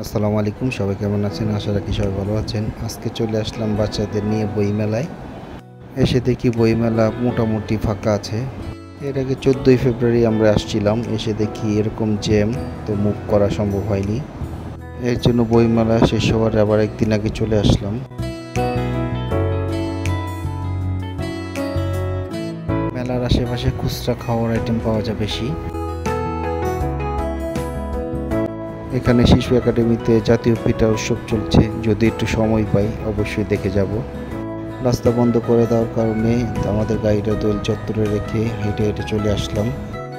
আসসালামু আলাইকুম, সবাই কেমন আছেন? আশা রাখি সবাই ভালো আছেন। আজকে চলে আসলাম বাচ্চাদের নিয়ে বইমেলায়। এসে দেখি বইমেলা মোটামুটি ফাঁকা আছে। এর আগে 14ই ফেব্রুয়ারি আমরা আসছিলাম, এসে দেখি এরকম জ্যাম, তো মুভ করা সম্ভব হয়নি। এর জন্য বইমেলা শেষ হওয়ার আবার একদিন আগে চলে আসলাম। মেলার আশেপাশে খুচরা খাওয়ার আইটেম পাওয়া যায় বেশি। এখানে শিশু একাডেমিতে জাতীয় পিঠা উৎসব চলছে, যদি একটু সময় পাই অবশ্যই দেখে যাব। রাস্তা বন্ধ করে দেওয়ার কারণে আমাদের গাড়িটা দোল চত্বরে রেখে হেঁটে হেঁটে চলে আসলাম।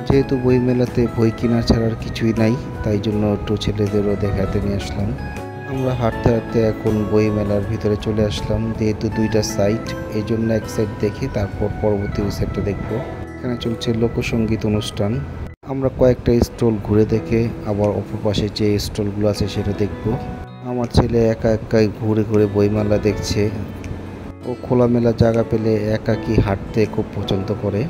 যেহেতু বই মেলাতে বই কেনা ছাড়ার কিছুই নাই, তাই জন্য একটু ছেলেদেরও দেখাতে নিয়ে আসলাম। আমরা হাঁটতে হাঁটতে এখন বই মেলার ভিতরে চলে আসলাম। যেহেতু দুইটা সাইড, এই জন্য এক সাইড দেখে তারপর পরবর্তী ওই সাইডটা দেখবো। এখানে চলছে লোকসঙ্গীত অনুষ্ঠান। আমরা কয়েকটা স্টল ঘুরে দেখে আবার অপর পাশে যে স্টলগুলো আছে সেটা দেখব। আমার ছেলে একা একাই ঘুরে ঘুরে বইমেলা দেখছে। ও খোলামেলা জায়গা পেলে একাকী হাঁটতে খুব পছন্দ করে।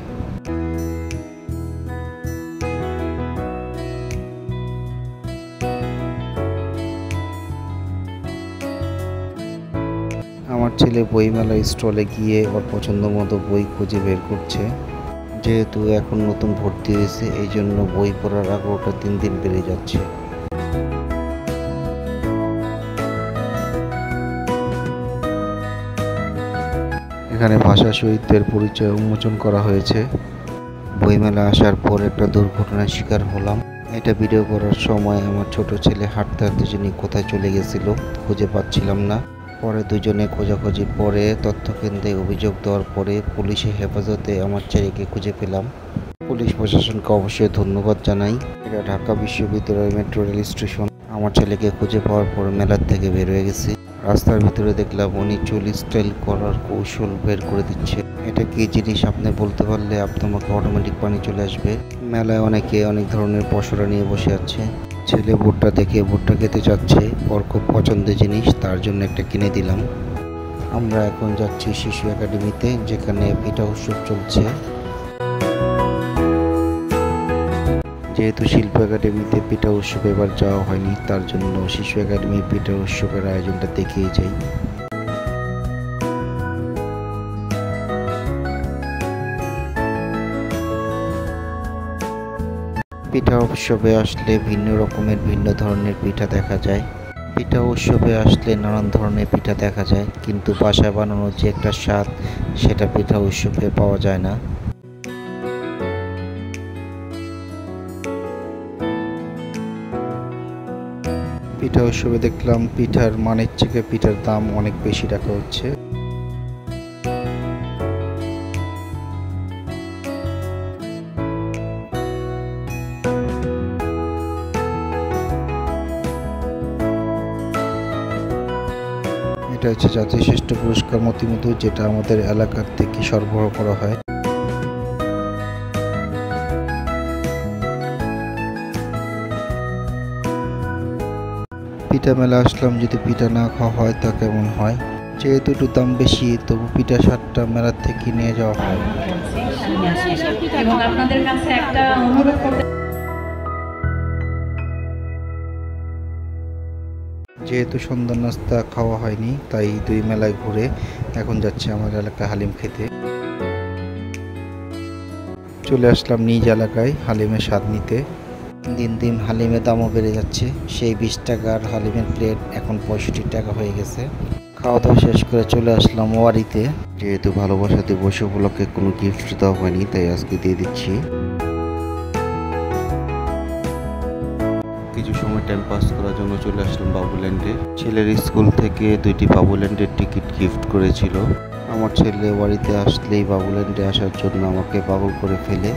আমার ছেলে বইমেলা স্টলে গিয়ে ওর পছন্দ মতো বই খুঁজে বের করছে। যেহেতু এখন নতুন ভর্তি হয়েছে, এই জন্য বই পড়ার আগ্রহটা দিন দিন বেড়ে যাচ্ছে। এখানে ভাষা শহীদদের পরিচয় উন্মোচন করা হয়েছে। বইমেলা আসার পর একটা দুর্ঘটনার শিকার হলাম। এটা ভিডিও করার সময় আমার ছোট ছেলে হাঁটতে হাঁটতে যিনি কোথায় চলে গেছিল খুঁজে পাচ্ছিলাম না। পরে দুজনে খোঁজাখুঁজি পরে তথ্যকেন্দ্রে অভিযোগ দেওয়ার পরে পুলিশের হেফাজতে আমার ছেলেকে খুঁজে পেলাম। পুলিশ প্রশাসনকে অবশ্যই ধন্যবাদ জানাই। এটা ঢাকা বিশ্ববিদ্যালয় মেট্রো রেল স্টেশন। আমার ছেলেকে খুঁজে পাওয়ার পর মেলার থেকে বের হয়ে গেছে। রাস্তার ভিতরে দেখলাম উনি চুল স্টাইল করার কৌশল বের করে দিচ্ছে। এটা কি জিনিস আপনি বলতে পারলে আপনাকে অটোমেটিক পানি চলে আসবে। মেলায় অনেকে অনেক ধরনের পসরা নিয়ে বসে আছে। ছেলে ভুট্টা দেখে ভুট্টা খেতে চাচ্ছে, ওর খুব পছন্দের জিনিস, তার জন্য একটা কিনে দিলাম। আমরা এখন যাচ্ছি শিশু একাডেমিতে, যেখানে পিঠা উৎসব চলছে। যেহেতু শিল্প একাডেমিতে পিঠা উৎসব এবার যাওয়া হয়নি, তার জন্য শিশু একাডেমি পিঠা উৎসবের আয়োজনটা দেখেই যাই। পিঠা উৎসবে আসলে ভিন্ন রকমের ভিন্ন ধরনের পিঠা দেখা যায়। পিঠা উৎসবে আসলে নানান ধরনের পিঠা দেখা যায়, কিন্তু বাসায় বানানোর যে একটা স্বাদ, সেটা পিঠা উৎসবে পাওয়া যায় না। পিঠা উৎসবে দেখলাম পিঠার মানের থেকে পিঠার দাম অনেক বেশি রাখা হচ্ছে। এটা হচ্ছে জাতীয় শ্রেষ্ঠ পুরস্কার মতিমধু, যেটা আমাদের এলাকার থেকে সরবরাহ করা হয়। পিঠা মেলা আসলাম, যদি পিঠা না খাওয়া হয় তা কেমন হয়। যেহেতু একটু দাম বেশি, তবু পিঠা স্বাদটা মেলার থেকে নিয়ে যাওয়া হয়। যেহেতু সন্ধ্যা নাস্তা খাওয়া হয়নি, তাই দুই মেলায় ঘুরে এখন যাচ্ছে আমার এলাকায় হালিম খেতে। চলে আসলাম নিজ এলাকায় হালিমের স্বাদ নিতে। দিন দিন হালিমের দামও বেড়ে যাচ্ছে। সেই 20 টাকার হালিমের প্লেট এখন 65 টাকা হয়ে গেছে। খাওয়া দাওয়া শেষ করে চলে আসলাম ওয়ারিতে। যেহেতু ভালোবাসা দিবস উপলক্ষে কোনো গিফট দেওয়া হয়নি, তাই আজকে দিয়ে দিচ্ছি। কিছু সময় টাইম পাস করার জন্য চলে আসলাম বাবুল্যান্ডে। ছেলের স্কুল থেকে 2টি বাবুল্যান্ডের টিকিট গিফট করেছিল। আমার ছেলে বাড়িতে আসলেই বাবুল্যান্ডে আসার জন্য আমাকে পাগল করে ফেলে।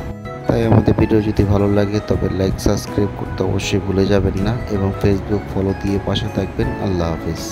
তাই আমাদের ভিডিও যদি ভালো লাগে তবে লাইক সাবস্ক্রাইব করতে অবশ্যই ভুলে যাবেন না, এবং ফেসবুক ফলো দিয়ে পাশে থাকবেন। আল্লাহ হাফেজ।